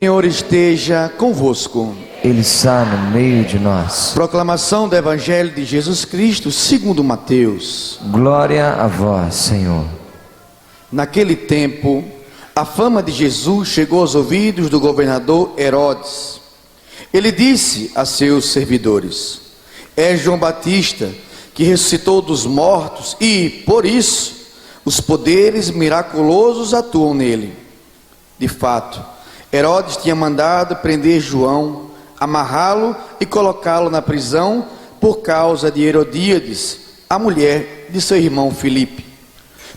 O Senhor esteja convosco. Ele está no meio de nós. Proclamação do Evangelho de Jesus Cristo segundo Mateus. Glória a vós, Senhor. Naquele tempo, a fama de Jesus chegou aos ouvidos do governador Herodes. Ele disse a seus servidores: é João Batista que ressuscitou dos mortos e, por isso, os poderes miraculosos atuam nele. De fato, Herodes tinha mandado prender João, amarrá-lo e colocá-lo na prisão por causa de Herodíades, a mulher de seu irmão Filipe.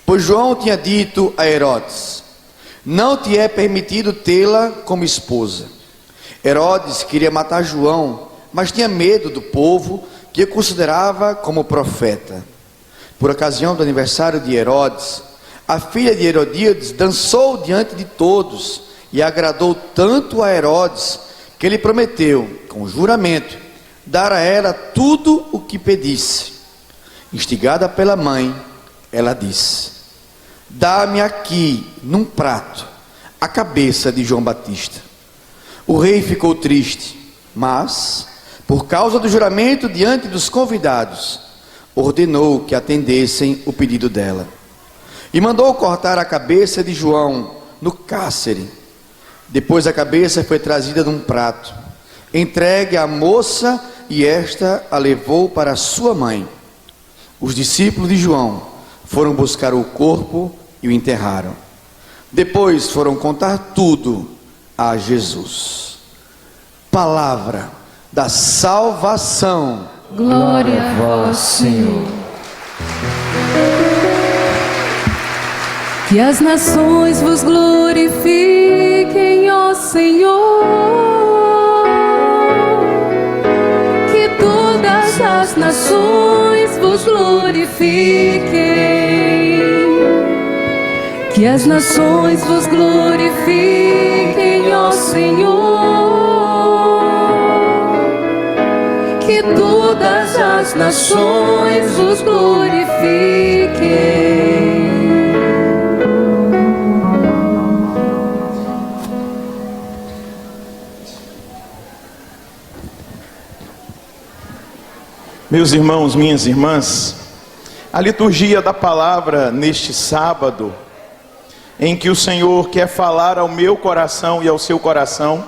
Pois João tinha dito a Herodes: não te é permitido tê-la como esposa. Herodes queria matar João, mas tinha medo do povo, que o considerava como profeta. Por ocasião do aniversário de Herodes, a filha de Herodíades dançou diante de todos e agradou tanto a Herodes que ele prometeu, com juramento, dar a ela tudo o que pedisse. Instigada pela mãe, ela disse: dá-me aqui, num prato, a cabeça de João Batista. O rei ficou triste, mas, por causa do juramento diante dos convidados, ordenou que atendessem o pedido dela. E mandou cortar a cabeça de João no cárcere. Depois a cabeça foi trazida num prato, entregue à moça, e esta a levou para sua mãe. Os discípulos de João foram buscar o corpo e o enterraram. Depois foram contar tudo a Jesus. Palavra da salvação. Glória a vós, Senhor. Que as nações vos glorifiquem, ó Senhor. Que todas as nações vos glorifiquem. Que as nações vos glorifiquem, ó Senhor. Que todas as nações vos glorifiquem. Meus irmãos, minhas irmãs, a liturgia da palavra neste sábado, em que o Senhor quer falar ao meu coração e ao seu coração,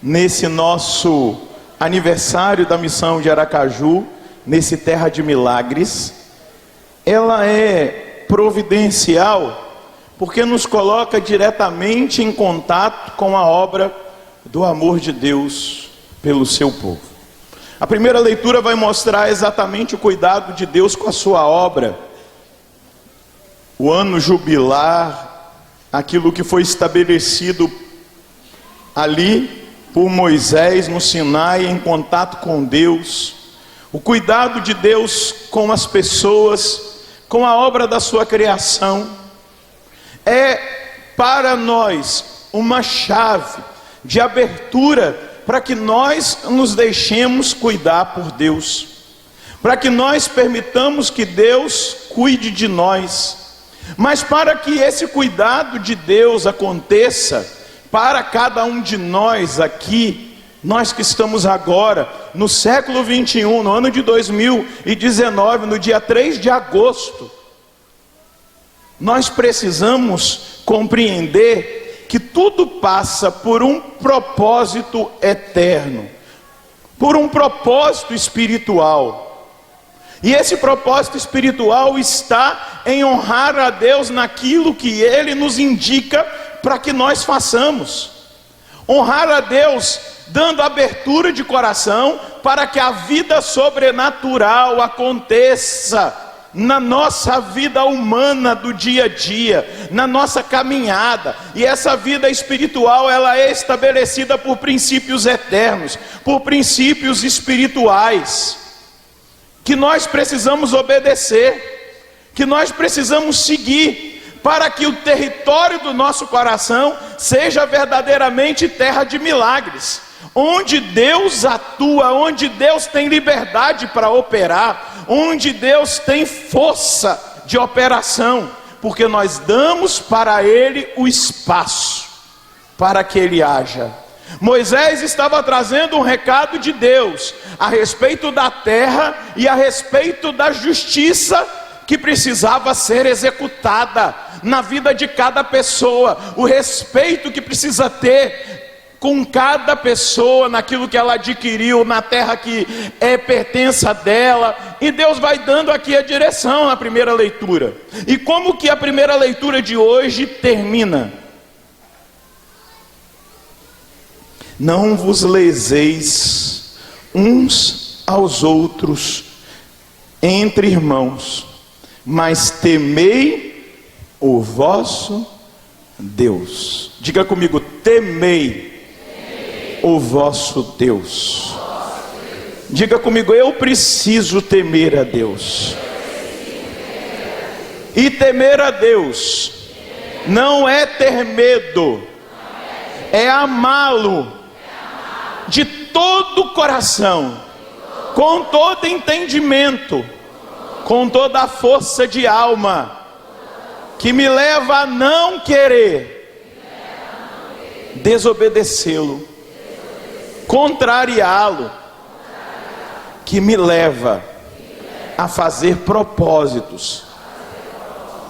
nesse nosso aniversário da missão de Aracaju, nesse Terra de Milagres, ela é providencial, porque nos coloca diretamente em contato com a obra do amor de Deus pelo seu povo. A primeira leitura vai mostrar exatamente o cuidado de Deus com a sua obra. O ano jubilar, aquilo que foi estabelecido ali por Moisés no Sinai, em contato com Deus. O cuidado de Deus com as pessoas, com a obra da sua criação. É para nós uma chave de abertura para que nós nos deixemos cuidar por Deus, para que nós permitamos que Deus cuide de nós. Mas para que esse cuidado de Deus aconteça para cada um de nós aqui, nós que estamos agora no século 21, no ano de 2019, no dia 3 de agosto, nós precisamos compreender que tudo passa por um propósito eterno, por um propósito espiritual. E esse propósito espiritual está em honrar a Deus naquilo que Ele nos indica para que nós façamos. Honrar a Deus dando abertura de coração para que a vida sobrenatural aconteça na nossa vida humana do dia a dia, na nossa caminhada. E essa vida espiritual, ela é estabelecida por princípios eternos, por princípios espirituais, que nós precisamos obedecer, que nós precisamos seguir, para que o território do nosso coração seja verdadeiramente terra de milagres, onde Deus atua, onde Deus tem liberdade para operar, onde Deus tem força de operação, porque nós damos para Ele o espaço. para que ele haja. Moisés estava trazendo um recado de Deus a respeito da terra e a respeito da justiça que precisava ser executada na vida de cada pessoa, o respeito que precisa ter com cada pessoa naquilo que ela adquiriu, na terra que é pertença dela. E Deus vai dando aqui a direção na primeira leitura. E como que a primeira leitura de hoje termina? Não vos leseis uns aos outros entre irmãos, mas temei o vosso Deus. Diga comigo, temei o vosso Deus. Diga comigo, eu preciso temer a Deus. E temer a Deus não é ter medo, é amá-lo de todo o coração, com todo entendimento, com toda a força de alma, que me leva a não querer desobedecê-lo, contrariá-lo, que me leva a fazer propósitos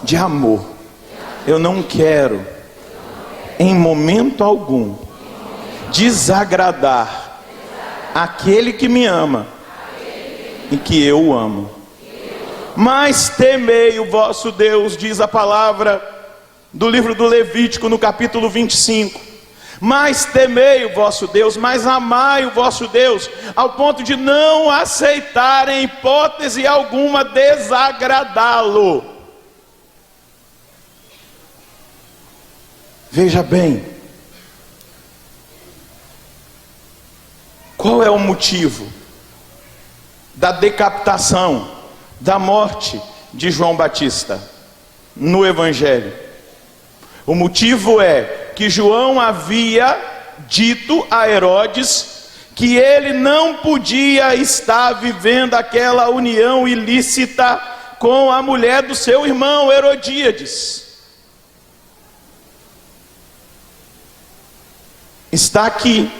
de amor. Eu não quero, em momento algum, desagradar aquele que me ama e que eu amo. Mas temei o vosso Deus, diz a palavra do livro do Levítico, no capítulo 25. Mas temei o vosso Deus, mas amai o vosso Deus, ao ponto de não aceitar em hipótese alguma desagradá-lo. Veja bem, qual é o motivo da decapitação, da morte de João Batista no Evangelho? O motivo é que João havia dito a Herodes que ele não podia estar vivendo aquela união ilícita com a mulher do seu irmão Herodíades. Está aqui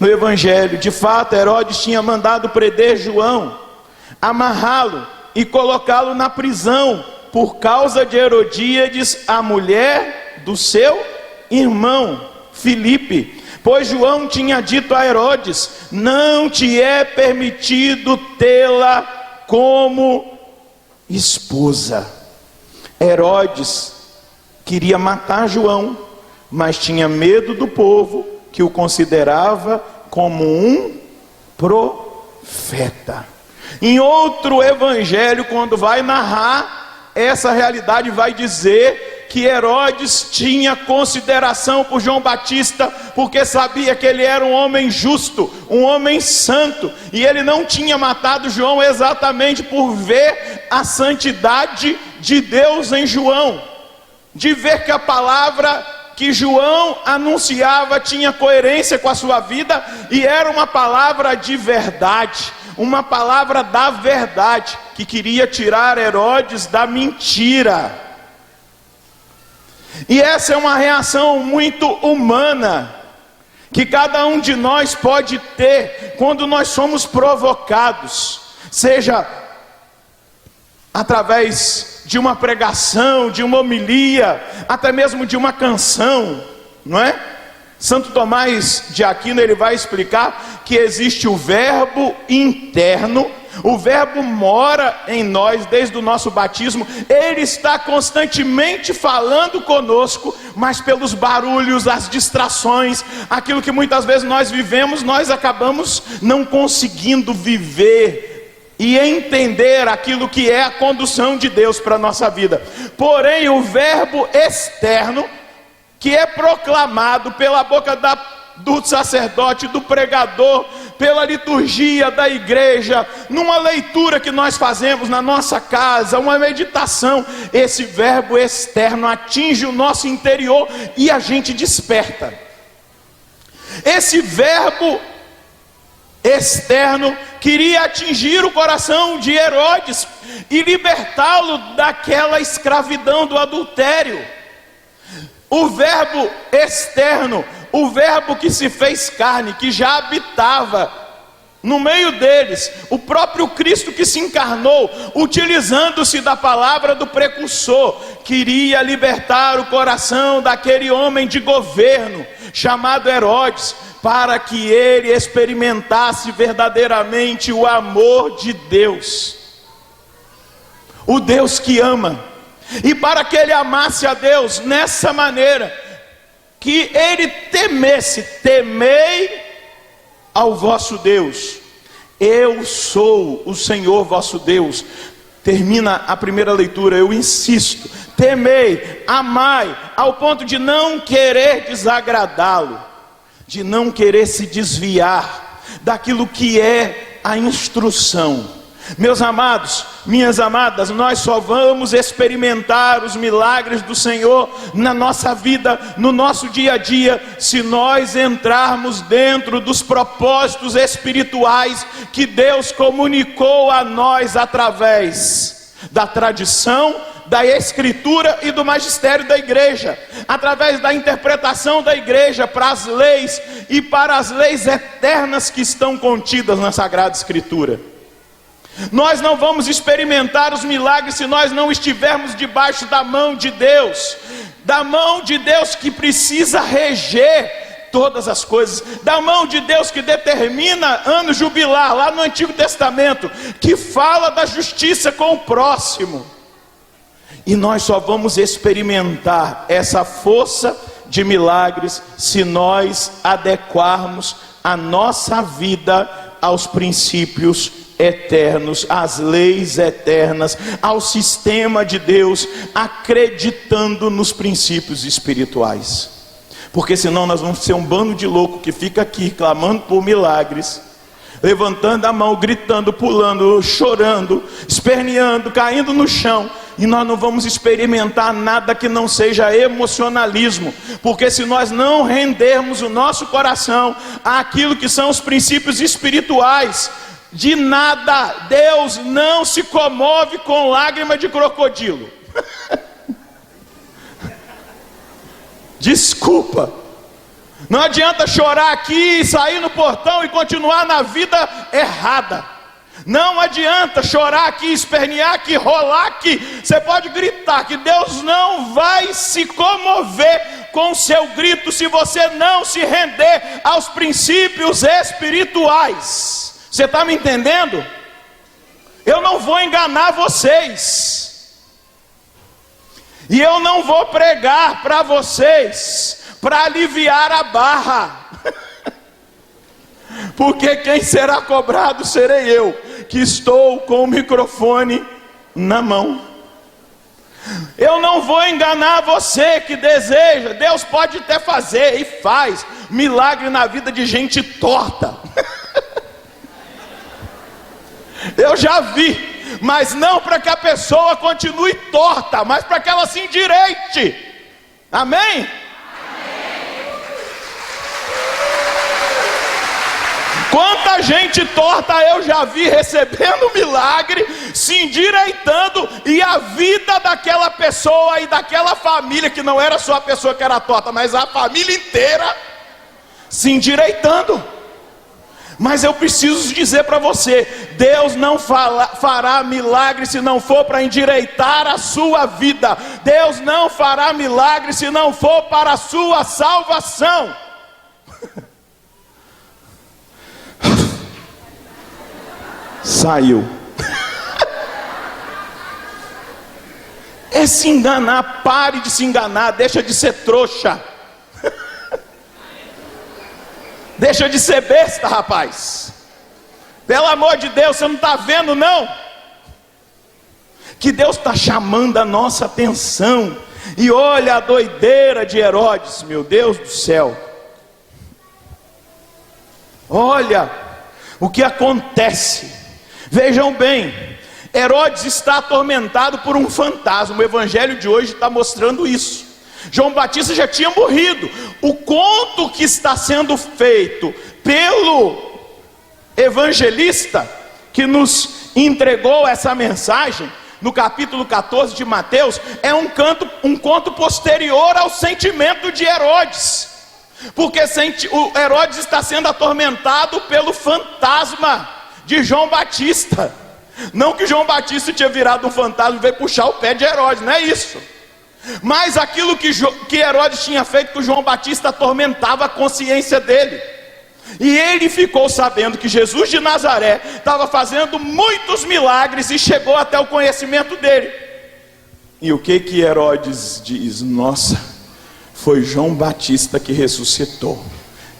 no Evangelho. De fato, Herodes tinha mandado prender João, amarrá-lo e colocá-lo na prisão por causa de Herodíades, a mulher do seu irmão Filipe. Pois João tinha dito a Herodes: não te é permitido tê-la como esposa. Herodes queria matar João, mas tinha medo do povo, que o considerava como um profeta. Em outro evangelho, quando vai narrar essa realidade, vai dizer que Herodes tinha consideração por João Batista, porque sabia que ele era um homem justo, um homem santo, e ele não tinha matado João exatamente por ver a santidade de Deus em João, de ver que a palavra que João anunciava tinha coerência com a sua vida, e era uma palavra de verdade, uma palavra da verdade, que queria tirar Herodes da mentira. E essa é uma reação muito humana, que cada um de nós pode ter quando nós somos provocados, seja através de uma pregação, de uma homilia, até mesmo de uma canção, não é? Santo Tomás de Aquino, ele vai explicar que existe o verbo interno. O verbo mora em nós desde o nosso batismo. Ele está constantemente falando conosco, mas pelos barulhos, as distrações, aquilo que muitas vezes nós vivemos, nós acabamos não conseguindo viver e entender aquilo que é a condução de Deus para a nossa vida. Porém, o verbo externo, que é proclamado pela boca do sacerdote, do pregador, pela liturgia da igreja, numa leitura que nós fazemos na nossa casa, uma meditação, esse verbo externo atinge o nosso interior e a gente desperta. Esse verbo externo queria atingir o coração de Herodes e libertá-lo daquela escravidão do adultério. o verbo externo, o verbo que se fez carne, que já habitava no meio deles, o próprio Cristo que se encarnou, utilizando-se da palavra do precursor, queria libertar o coração daquele homem de governo, chamado Herodes, para que ele experimentasse verdadeiramente o amor de Deus, o Deus que ama, e para que ele amasse a Deus nessa maneira, que ele temesse, temei ao vosso Deus, eu sou o Senhor vosso Deus. Termina a primeira leitura, eu insisto, temei, amai, ao ponto de não querer desagradá-lo, de não querer se desviar daquilo que é a instrução. Meus amados, minhas amadas, nós só vamos experimentar os milagres do Senhor na nossa vida, no nosso dia a dia, se nós entrarmos dentro dos propósitos espirituais que Deus comunicou a nós através da tradição, da escritura e do magistério da igreja, através da interpretação da igreja para as leis e para as leis eternas que estão contidas na Sagrada Escritura. Nós não vamos experimentar os milagres se nós não estivermos debaixo da mão de Deus que precisa reger todas as coisas, da mão de Deus que determina ano jubilar, lá no Antigo Testamento, que fala da justiça com o próximo. E nós só vamos experimentar essa força de milagres se nós adequarmos a nossa vida aos princípios eternos, às leis eternas, ao sistema de Deus, acreditando nos princípios espirituais. Porque senão nós vamos ser um bando de louco que fica aqui clamando por milagres, levantando a mão, gritando, pulando, chorando, esperneando, caindo no chão, e nós não vamos experimentar nada que não seja emocionalismo, porque se nós não rendermos o nosso coração àquilo que são os princípios espirituais, de nada, Deus não se comove com lágrima de crocodilo. Desculpa, não adianta chorar aqui, sair no portão e continuar na vida errada. Não adianta chorar aqui, espernear aqui, rolar aqui. Você pode gritar, que Deus não vai se comover com o seu grito se você não se render aos princípios espirituais. Você está me entendendo? Eu não vou enganar vocês, e eu não vou pregar para vocês para aliviar a barra, porque quem será cobrado serei eu, que estou com o microfone na mão. Eu não vou enganar você que deseja. Deus pode até fazer e faz milagre na vida de gente torta. Eu já vi, mas não para que a pessoa continue torta, mas para que ela se endireite. Amém? Quanta gente torta eu já vi recebendo milagre, se endireitando, e a vida daquela pessoa e daquela família, que não era só a pessoa que era torta, mas a família inteira, se endireitando. Mas eu preciso dizer para você, Deus não fará milagre se não for para endireitar a sua vida. Deus não fará milagre se não for para a sua salvação. Saiu. É se enganar, pare de se enganar, deixa de ser trouxa. Deixa de ser besta, rapaz. Pelo amor de Deus, você não está vendo não? Que Deus está chamando a nossa atenção. E olha a doideira de Herodes, meu Deus do céu. Olha o que acontece. Vejam bem, Herodes está atormentado por um fantasma. O evangelho de hoje está mostrando isso. João Batista já tinha morrido. O conto que está sendo feito pelo evangelista que nos entregou essa mensagem no capítulo 14 de Mateus, é um conto posterior ao sentimento de Herodes. Porque o Herodes está sendo atormentado pelo fantasma de João Batista. Não que João Batista tinha virado um fantasma e veio puxar o pé de Herodes, não é isso. Mas aquilo que Herodes tinha feito com João Batista atormentava a consciência dele. E ele ficou sabendo que Jesus de Nazaré estava fazendo muitos milagres e chegou até o conhecimento dele. E o que Herodes diz? Nossa, foi João Batista que ressuscitou,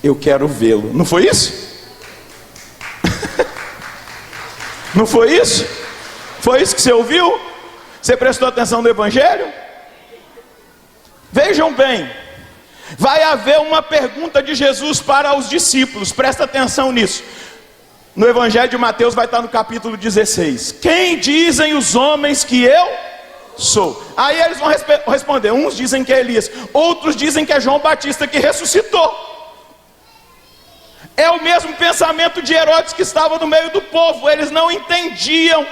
eu quero vê-lo. Não foi isso? Não foi isso? Foi isso que você ouviu? Você prestou atenção no Evangelho? Vejam bem, vai haver uma pergunta de Jesus para os discípulos, presta atenção nisso. No Evangelho de Mateus vai estar no capítulo 16. Quem dizem os homens que eu sou? Aí eles vão responder, uns dizem que é Elias, outros dizem que é João Batista que ressuscitou. É o mesmo pensamento de Herodes que estava no meio do povo. Eles não entendiam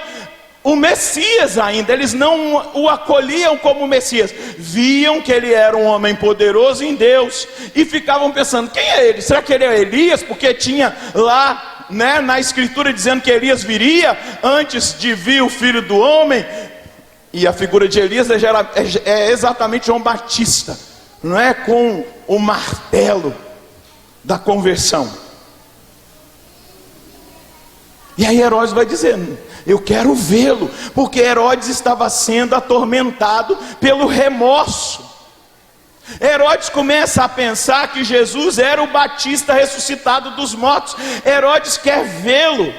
o Messias ainda, eles não o acolhiam como Messias. Viam que ele era um homem poderoso em Deus e ficavam pensando, quem é ele? Será que ele é Elias? Porque tinha lá, né, na escritura dizendo que Elias viria antes de vir o Filho do Homem. E a figura de Elias é exatamente João Batista, não é? Com o martelo da conversão. E aí Herodes vai dizendo, eu quero vê-lo, porque Herodes estava sendo atormentado pelo remorso. Herodes começa a pensar que Jesus era o Batista ressuscitado dos mortos. Herodes quer vê-lo.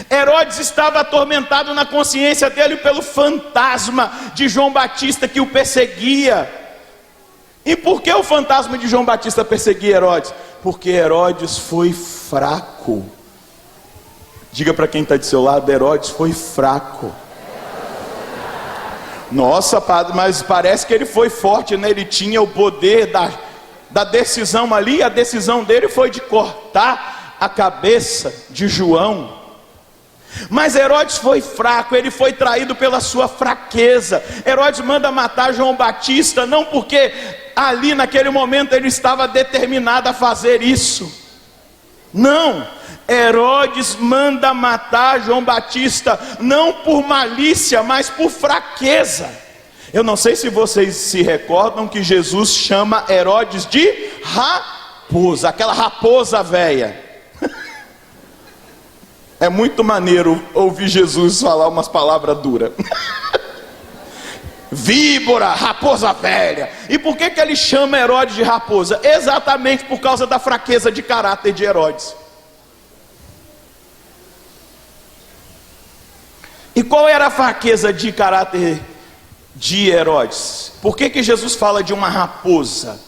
Herodes estava atormentado na consciência dele pelo fantasma de João Batista que o perseguia. E por que o fantasma de João Batista perseguia Herodes? Porque Herodes foi fraco. Diga para quem está do seu lado, Herodes foi fraco. Nossa, padre, mas parece que ele foi forte, né? Ele tinha o poder da decisão ali. A decisão dele foi de cortar a cabeça de João. Mas Herodes foi fraco, ele foi traído pela sua fraqueza. Herodes manda matar João Batista, não porque ali naquele momento ele estava determinado a fazer isso. Não, Herodes manda matar João Batista, não por malícia, mas por fraqueza. Eu não sei se vocês se recordam que Jesus chama Herodes de raposa, aquela raposa velha. É muito maneiro ouvir Jesus falar umas palavras duras. Víbora, raposa velha. E por que ele chama Herodes de raposa? Exatamente por causa da fraqueza de caráter de Herodes. E qual era a fraqueza de caráter de Herodes? Por que Jesus fala de uma raposa?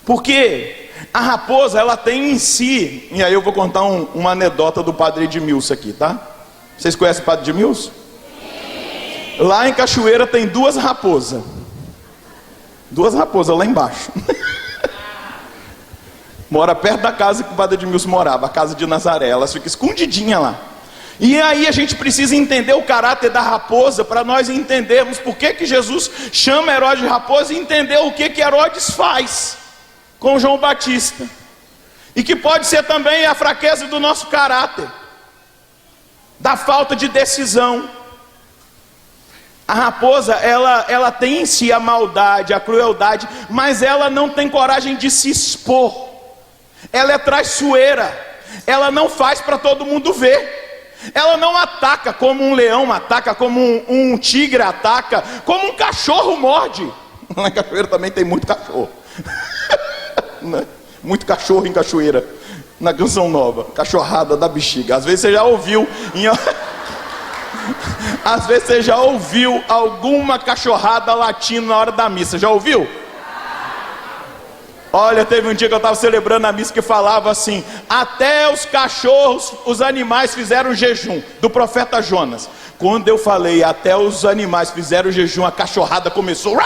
Porque a raposa, ela tem em si, e aí eu vou contar uma anedota do padre Edmilson aqui, tá? Vocês conhecem o padre Edmilson? Lá em Cachoeira tem duas raposas lá embaixo. Mora perto da casa que o padre Edmilson morava, a casa de Nazaré. Elas ficam escondidinhas lá. E aí a gente precisa entender o caráter da raposa, para nós entendermos por que Jesus chama Herodes de raposa, e entender o que Herodes faz com João Batista, e que pode ser também a fraqueza do nosso caráter, da falta de decisão. A raposa, ela tem em si a maldade, a crueldade, mas ela não tem coragem de se expor. Ela é traiçoeira, ela não faz para todo mundo ver. Ela não ataca como um leão ataca, como um tigre ataca, como um cachorro morde. Na Cachoeira também tem muito cachorro. Muito cachorro em Cachoeira. Na Canção Nova, cachorrada da bexiga. Às vezes você já ouviu às vezes você já ouviu alguma cachorrada latindo na hora da missa. Já ouviu? Olha, teve um dia que eu estava celebrando a missa que falava assim: até os cachorros, os animais fizeram jejum, do profeta Jonas. Quando eu falei até os animais fizeram jejum, a cachorrada começou,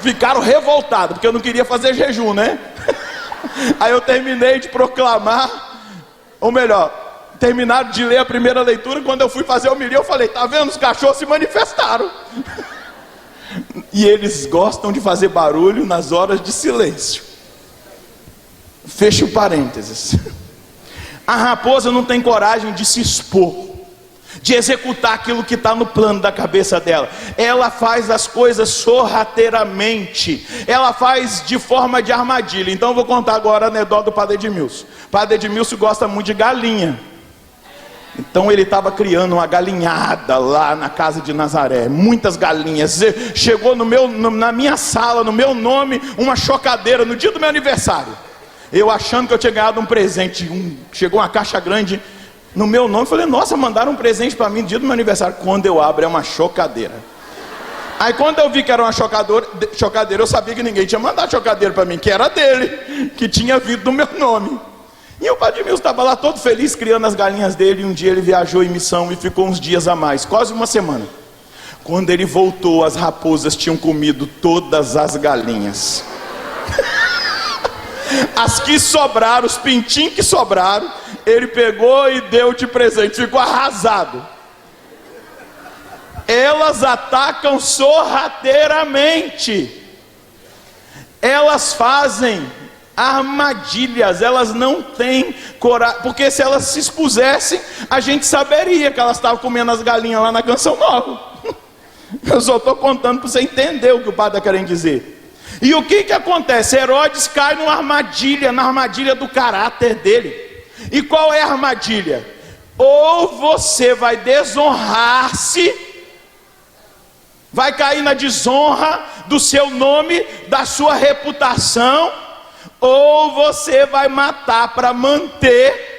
ficaram revoltados, porque eu não queria fazer jejum, né? Aí eu terminei de proclamar, ou melhor, terminado de ler a primeira leitura, quando eu fui fazer a homilia, eu falei, tá vendo, os cachorros se manifestaram. E eles gostam de fazer barulho nas horas de silêncio. Fecha o parênteses. A raposa não tem coragem de se expor, de executar aquilo que está no plano da cabeça dela. Ela faz as coisas sorrateiramente, ela faz de forma de armadilha. Então eu vou contar agora a anedota do Padre Edmilson. O Padre Edmilson gosta muito de galinha. Então ele estava criando uma galinhada lá na casa de Nazaré, muitas galinhas. Chegou na minha sala, no meu nome, uma chocadeira no dia do meu aniversário. Eu achando que eu tinha ganhado um presente, chegou uma caixa grande no meu nome, falei, nossa, mandaram um presente para mim no dia do meu aniversário. Quando eu abro, é uma chocadeira. Aí quando eu vi que era uma chocadeira, eu sabia que ninguém tinha mandado chocadeira para mim, que era dele, que tinha vindo do meu nome. E o Padre Milson estava lá todo feliz, criando as galinhas dele. E um dia ele viajou em missão e ficou uns dias a mais, quase uma semana. Quando ele voltou, as raposas tinham comido todas as galinhas. As que sobraram, os pintinhos que sobraram, ele pegou e deu de presente, ficou arrasado. Elas atacam sorrateiramente, elas fazem armadilhas, elas não têm coragem, porque se elas se expusessem, a gente saberia que elas estavam comendo as galinhas lá na Canção Nova. Eu só estou contando para você entender o que o padre está querendo dizer. E o que acontece? Herodes cai na armadilha do caráter dele. E qual é a armadilha? Ou você vai desonrar-se, vai cair na desonra do seu nome, da sua reputação, ou você vai matar para manter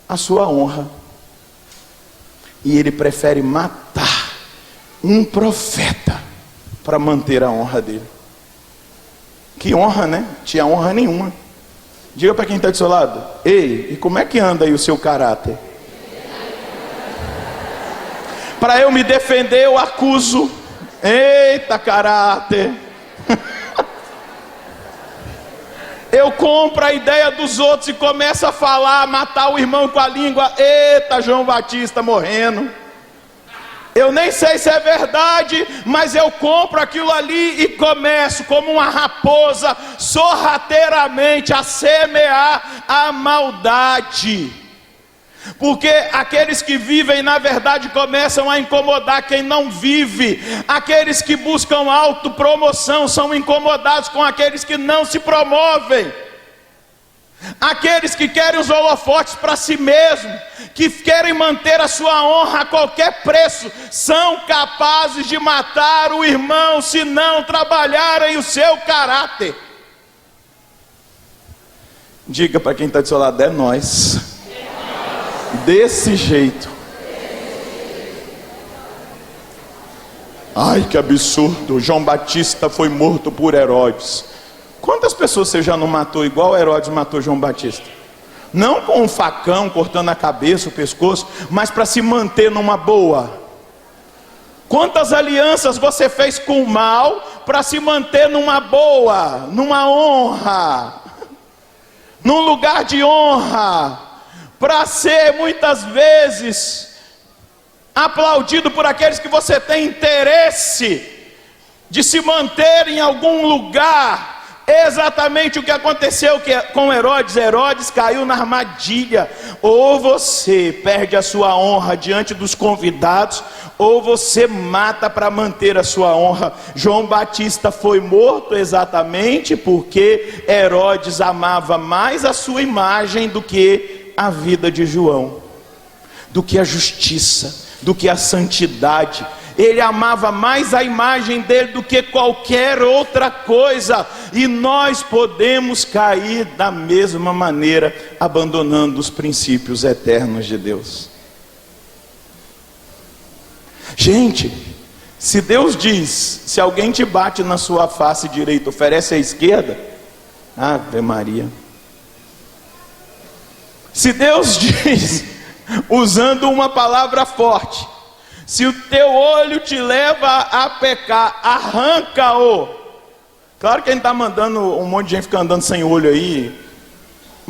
a sua honra. E ele prefere matar um profeta para manter a honra dele. Que honra, né? Tinha honra nenhuma. Diga para quem está do seu lado, ei, e como é que anda aí o seu caráter? Para eu me defender, eu acuso. Eita caráter. Eu compro a ideia dos outros e começo a falar, matar o irmão com a língua. Eita, João Batista morrendo. Eu nem sei se é verdade, mas eu compro aquilo ali e começo, como uma raposa, sorrateiramente a semear a maldade. Porque aqueles que vivem, na verdade, começam a incomodar quem não vive. Aqueles que buscam autopromoção são incomodados com aqueles que não se promovem. Aqueles que querem os holofotes para si mesmos, que querem manter a sua honra a qualquer preço, são capazes de matar o irmão se não trabalharem o seu caráter. Diga para quem está do seu lado, é nós. Desse jeito. Ai, que absurdo, João Batista foi morto por Herodes. Quantas pessoas você já não matou igual Herodes matou João Batista? Não com um facão cortando a cabeça, o pescoço, mas para se manter numa boa. Quantas alianças você fez com o mal para se manter numa boa, numa honra, num lugar de honra, para ser muitas vezes aplaudido por aqueles que você tem interesse de se manter em algum lugar. Exatamente o que aconteceu com Herodes. Herodes caiu na armadilha. Ou você perde a sua honra diante dos convidados, ou você mata para manter a sua honra. João Batista foi morto exatamente porque Herodes amava mais a sua imagem do que a vida de João, do que a justiça, do que a santidade. Ele amava mais a imagem dele do que qualquer outra coisa. E nós podemos cair da mesma maneira, abandonando os princípios eternos de Deus. Gente, se Deus diz, se alguém te bate na sua face direita, oferece a esquerda, Ave Maria. Se Deus diz, usando uma palavra forte, se o teu olho te leva a pecar, arranca-o. Claro que a gente está mandando um monte de gente ficar andando sem olho aí,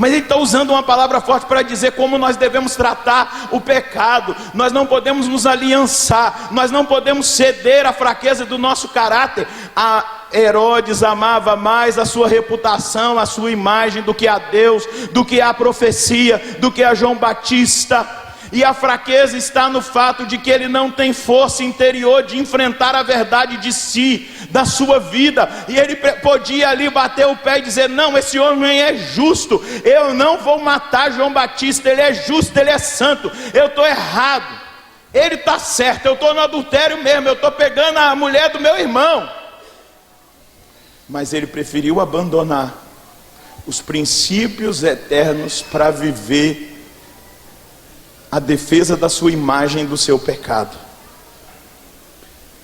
Mas ele está usando uma palavra forte para dizer como nós devemos tratar o pecado. Nós não podemos nos aliançar, nós não podemos ceder à fraqueza do nosso caráter. Herodes amava mais a sua reputação, a sua imagem, do que a Deus, do que a profecia, do que a João Batista. E a fraqueza está no fato de que ele não tem força interior de enfrentar a verdade de si, da sua vida. E ele podia ali bater o pé e dizer: não, esse homem é justo, eu não vou matar João Batista, ele é justo, ele é santo, eu estou errado, ele está certo, eu estou no adultério mesmo, eu estou pegando a mulher do meu irmão. Mas ele preferiu abandonar os princípios eternos para viver a defesa da sua imagem, do seu pecado.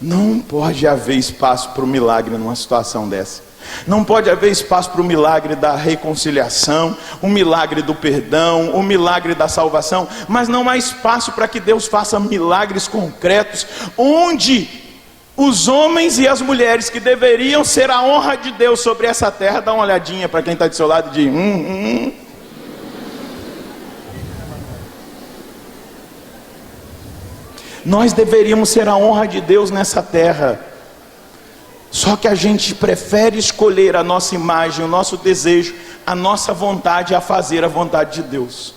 Não pode haver espaço para o milagre numa situação dessa. Não pode haver espaço para o milagre da reconciliação, o milagre do perdão, o milagre da salvação. Mas não há espaço para que Deus faça milagres concretos, onde os homens e as mulheres que deveriam ser a honra de Deus sobre essa terra, dá uma olhadinha para quem está do seu lado e diz: Nós deveríamos ser a honra de Deus nessa terra. Só que a gente prefere escolher a nossa imagem, o nosso desejo, a nossa vontade a fazer a vontade de Deus.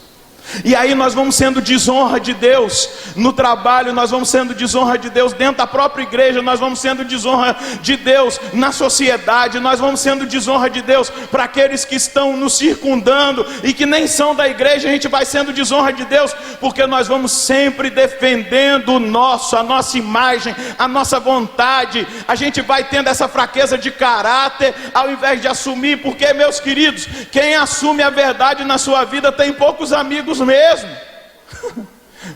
E aí nós vamos sendo desonra de Deus no trabalho, nós vamos sendo desonra de Deus dentro da própria igreja, nós vamos sendo desonra de Deus na sociedade, nós vamos sendo desonra de Deus para aqueles que estão nos circundando e que nem são da igreja. A gente vai sendo desonra de Deus porque nós vamos sempre defendendo a nossa imagem, a nossa vontade. A gente vai tendo essa fraqueza de caráter ao invés de assumir, porque, meus queridos, quem assume a verdade na sua vida tem poucos amigos mesmo.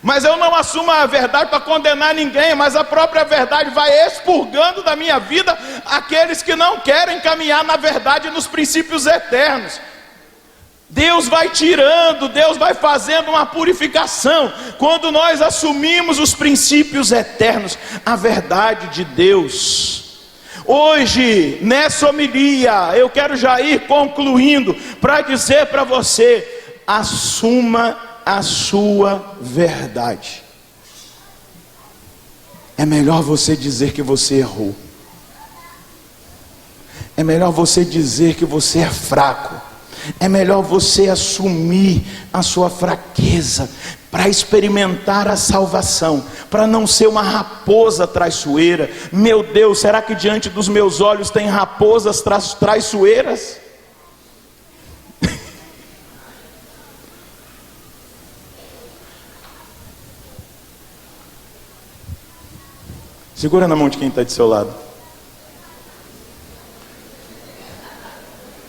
Mas eu não assumo a verdade para condenar ninguém, mas a própria verdade vai expurgando da minha vida aqueles que não querem caminhar na verdade e nos princípios eternos. Deus vai tirando, Deus vai fazendo uma purificação quando nós assumimos os princípios eternos, a verdade de Deus. Hoje, nessa homilia, eu quero já ir concluindo para dizer para você: assuma a sua verdade. É melhor você dizer que você errou. É melhor você dizer que você é fraco. É melhor você assumir a sua fraqueza para experimentar a salvação, para não ser uma raposa traiçoeira. Meu Deus, será que diante dos meus olhos tem raposas traiçoeiras? Segura na mão de quem está do seu lado.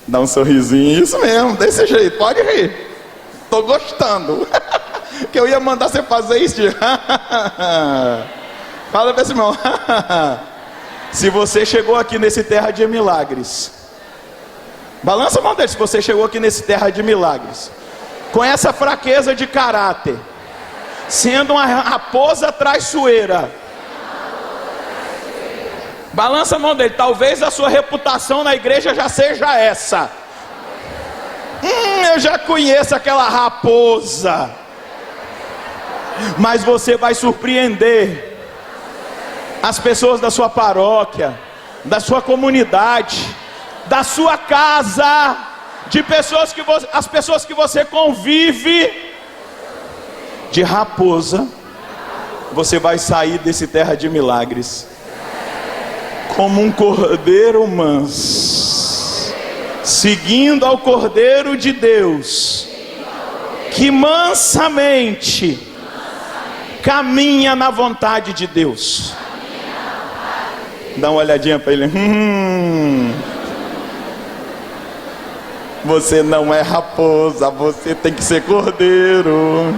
Dá um sorrisinho, isso mesmo, desse jeito, pode rir. Estou gostando. Que eu ia mandar você fazer isso de... Fala para esse irmão. Se você chegou aqui nesse terra de milagres, balança a mão dele. Se você chegou aqui nesse terra de milagres, com essa fraqueza de caráter, sendo uma raposa traiçoeira, balança a mão dele. Talvez a sua reputação na igreja já seja essa. Eu já conheço aquela raposa. Mas você vai surpreender as pessoas da sua paróquia, da sua comunidade, da sua casa, de pessoas que você, as pessoas que você convive. De raposa, você vai sair desse terra de milagres como um cordeiro manso, seguindo ao Cordeiro de Deus, que mansamente caminha na vontade de Deus. Dá uma olhadinha para ele. Você não é raposa, você tem que ser cordeiro.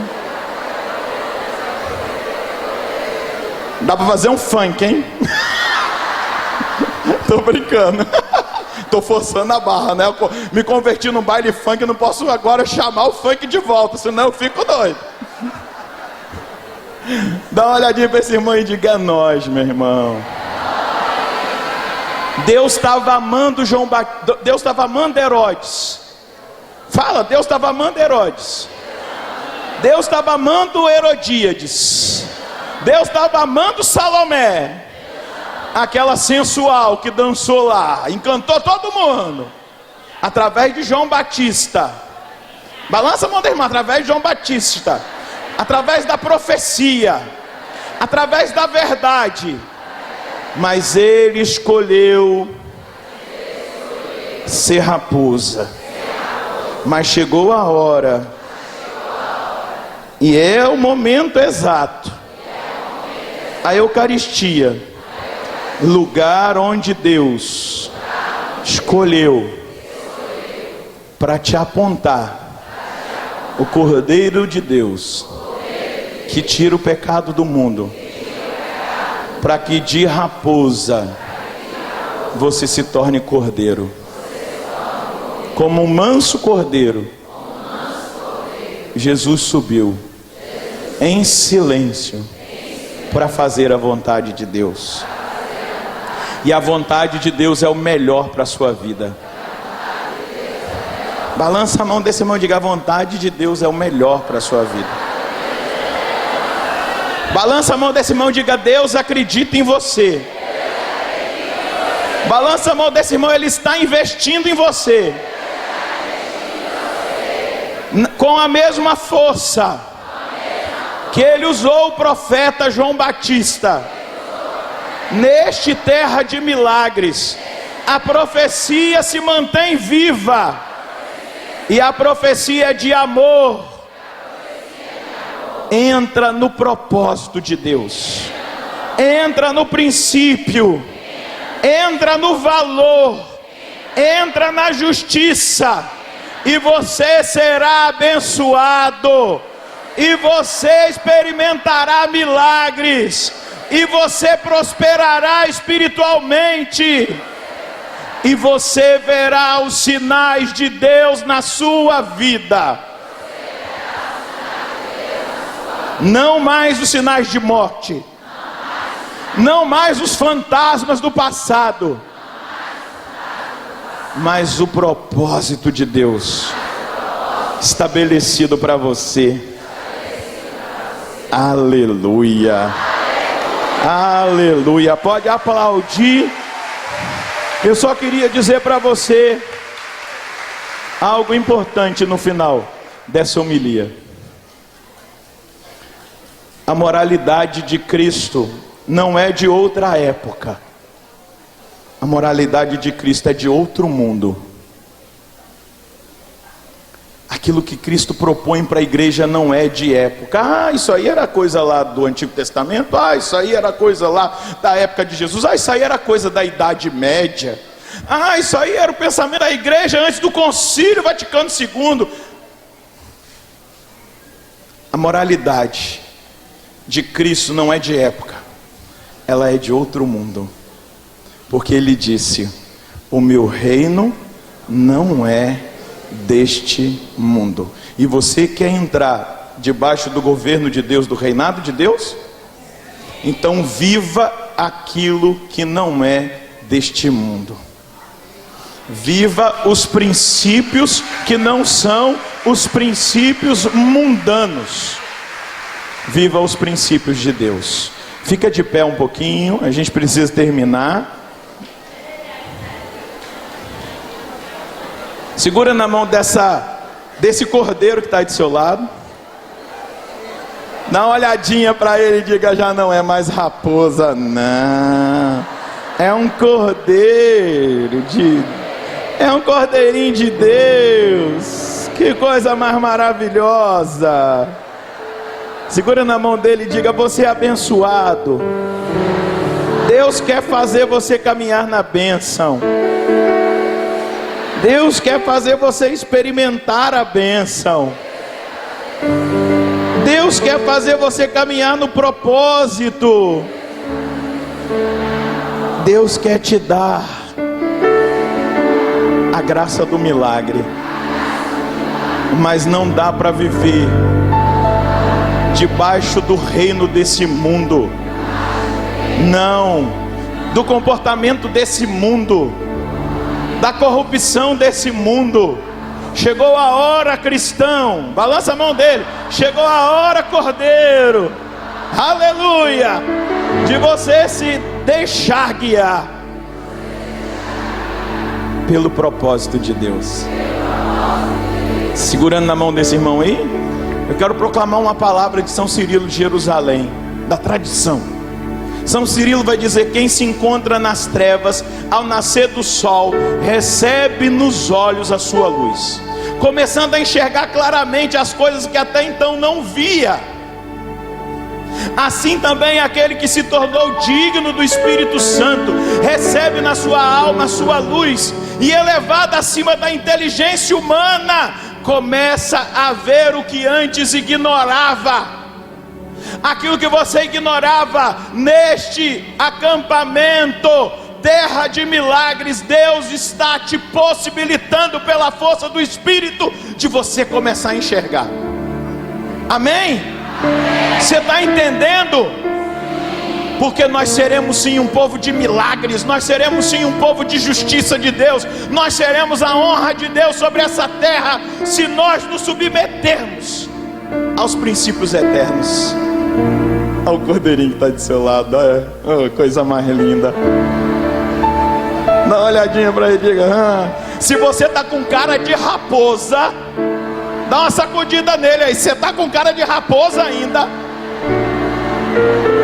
Dá para fazer um funk, hein? Tô brincando. Tô forçando a barra, né? Eu me converti num baile funk, não posso agora chamar o funk de volta, senão eu fico doido. Dá uma olhadinha para esse irmão e diga: é nós, meu irmão. Deus estava amando Deus estava amando Herodes, Fala, Deus estava amando Herodes. Deus estava amando Herodíades. Deus estava amando Salomé, aquela sensual que dançou lá, encantou todo mundo, através de João Batista. Balança a mão da irmã, através de João Batista, através da profecia, através da verdade. Mas ele escolheu ser raposa. Mas chegou a hora, e é o momento exato, a Eucaristia, lugar onde Deus escolheu para te apontar o Cordeiro de Deus que tira o pecado do mundo, para que de raposa você se torne cordeiro. Como um manso cordeiro, Jesus subiu em silêncio para fazer a vontade de Deus. E a vontade de Deus é o melhor para a sua vida. Balança a mão desse irmão e diga: a vontade de Deus é o melhor para a sua vida. Balança a mão desse irmão e diga: Deus acredita em você. Balança a mão desse irmão, Ele está investindo em você. Com a mesma força que Ele usou o profeta João Batista. Neste terra de milagres, a profecia se mantém viva. E a profecia de amor entra no propósito de Deus, entra no princípio, entra no valor, entra na justiça, e você será abençoado, e você experimentará milagres, e você prosperará espiritualmente, e você verá os sinais de Deus na sua vida. Não mais os sinais de morte, não mais os fantasmas do passado, mas o propósito de Deus estabelecido para você. Aleluia, aleluia. Pode aplaudir. Eu só queria dizer para você algo importante no final dessa homilia. A moralidade de Cristo não é de outra época. A moralidade de Cristo é de outro mundo. Aquilo que Cristo propõe para a igreja não é de época. Ah, isso aí era coisa lá do Antigo Testamento. Ah, isso aí era coisa lá da época de Jesus. Ah, isso aí era coisa da Idade Média. Ah, isso aí era o pensamento da igreja antes do Concílio Vaticano II. A moralidade de Cristo não é de época, ela é de outro mundo. Porque Ele disse: o meu reino não é deste mundo. E você quer entrar debaixo do governo de Deus, do reinado de Deus? Então viva aquilo que não é deste mundo. Viva os princípios que não são os princípios mundanos. Viva os princípios de Deus. Fica de pé um pouquinho, a gente precisa terminar. Segura na mão desse cordeiro que está aí do seu lado. Dá uma olhadinha para ele e diga: já não é mais raposa, não. É um cordeiro é um cordeirinho de Deus. Que coisa mais maravilhosa. Segura na mão dele e diga: você é abençoado. Deus quer fazer você caminhar na bênção. Deus quer fazer você experimentar a bênção. Deus quer fazer você caminhar no propósito. Deus quer te dar a graça do milagre. Mas não dá para viver debaixo do reino desse mundo. Não, do comportamento desse mundo, da corrupção desse mundo. Chegou a hora, cristão. Balança a mão dele. Chegou a hora, cordeiro. Aleluia. De você se deixar guiar pelo propósito de Deus. Segurando na mão desse irmão aí, eu quero proclamar uma palavra de São Cirilo de Jerusalém, da tradição. São Cirilo vai dizer: quem se encontra nas trevas, ao nascer do sol, recebe nos olhos a sua luz, começando a enxergar claramente as coisas que até então não via. Assim também aquele que se tornou digno do Espírito Santo, recebe na sua alma a sua luz, e elevado acima da inteligência humana, começa a ver o que antes ignorava. Aquilo que você ignorava neste acampamento, terra de milagres, Deus está te possibilitando pela força do Espírito de você começar a enxergar. Amém? Você está entendendo? Porque nós seremos sim um povo de milagres, nós seremos sim um povo de justiça de Deus, nós seremos a honra de Deus sobre essa terra, se nós nos submetermos aos princípios eternos. Olha o cordeirinho que está do seu lado, olha, oh, coisa mais linda. Dá uma olhadinha para ele e diga: se você está com cara de raposa, dá uma sacudida nele aí. Você está com cara de raposa ainda,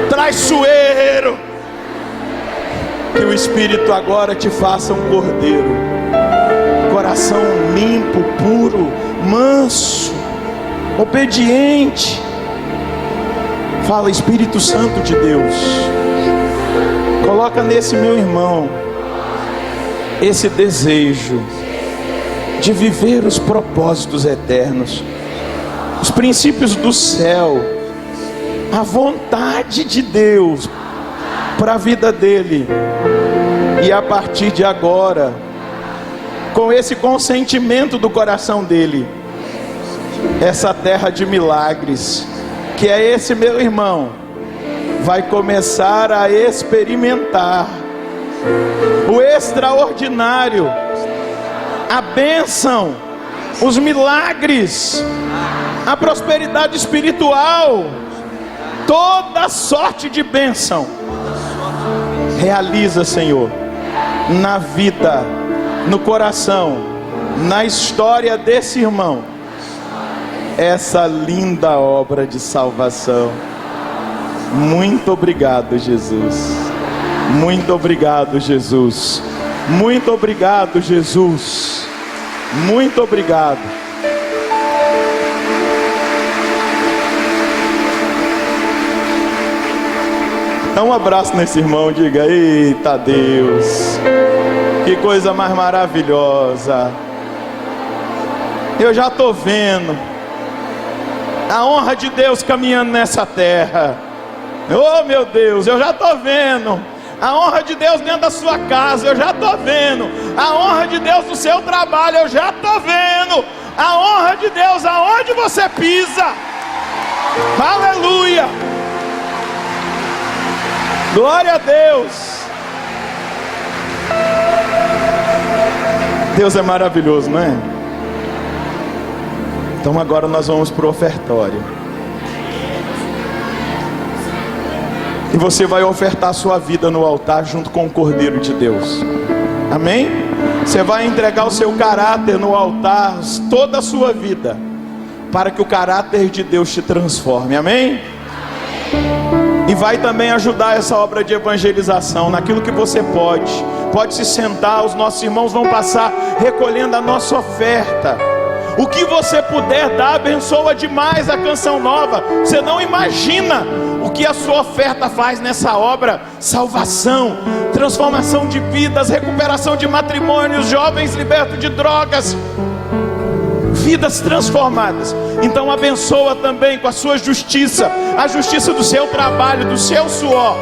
traiçoeiro, que o Espírito agora te faça um cordeiro, coração limpo, puro, manso, obediente. Fala: Espírito Santo de Deus, coloca nesse meu irmão esse desejo de viver os propósitos eternos, os princípios do céu, a vontade de Deus para a vida dele. E a partir de agora, com esse consentimento do coração dele, essa terra de milagres, que é esse meu irmão, vai começar a experimentar o extraordinário, a bênção, os milagres, a prosperidade espiritual, toda sorte de bênção. Realiza, Senhor, na vida, no coração, na história desse irmão, essa linda obra de salvação. Muito obrigado, Jesus. Muito obrigado, Jesus. Muito obrigado, Jesus. Muito obrigado. Dá um abraço nesse irmão, diga: eita Deus, que coisa mais maravilhosa. Eu já estou vendo a honra de Deus caminhando nessa terra. Oh meu Deus, eu já estou vendo a honra de Deus dentro da sua casa, eu já estou vendo a honra de Deus no seu trabalho, eu já estou vendo a honra de Deus aonde você pisa. Aleluia, glória a Deus. Deus é maravilhoso, não é? Então agora nós vamos para o ofertório, e você vai ofertar a sua vida no altar junto com o Cordeiro de Deus. Amém? Você vai entregar o seu caráter no altar, toda a sua vida, para que o caráter de Deus te transforme. Amém? E vai também ajudar essa obra de evangelização naquilo que você pode se sentar. Os nossos irmãos vão passar recolhendo a nossa oferta. O que você puder dar, abençoa demais a Canção Nova. Você não imagina o que a sua oferta faz nessa obra: salvação, transformação de vidas, recuperação de matrimônios, jovens libertos de drogas, vidas transformadas. Então abençoa também com a sua justiça, a justiça do seu trabalho, do seu suor,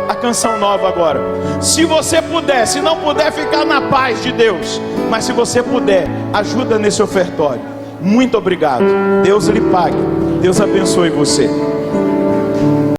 a Canção Nova agora. Se você puder, se não puder, ficar na paz de Deus, mas se você puder, ajuda nesse ofertório. Muito obrigado. Deus lhe pague. Deus abençoe você.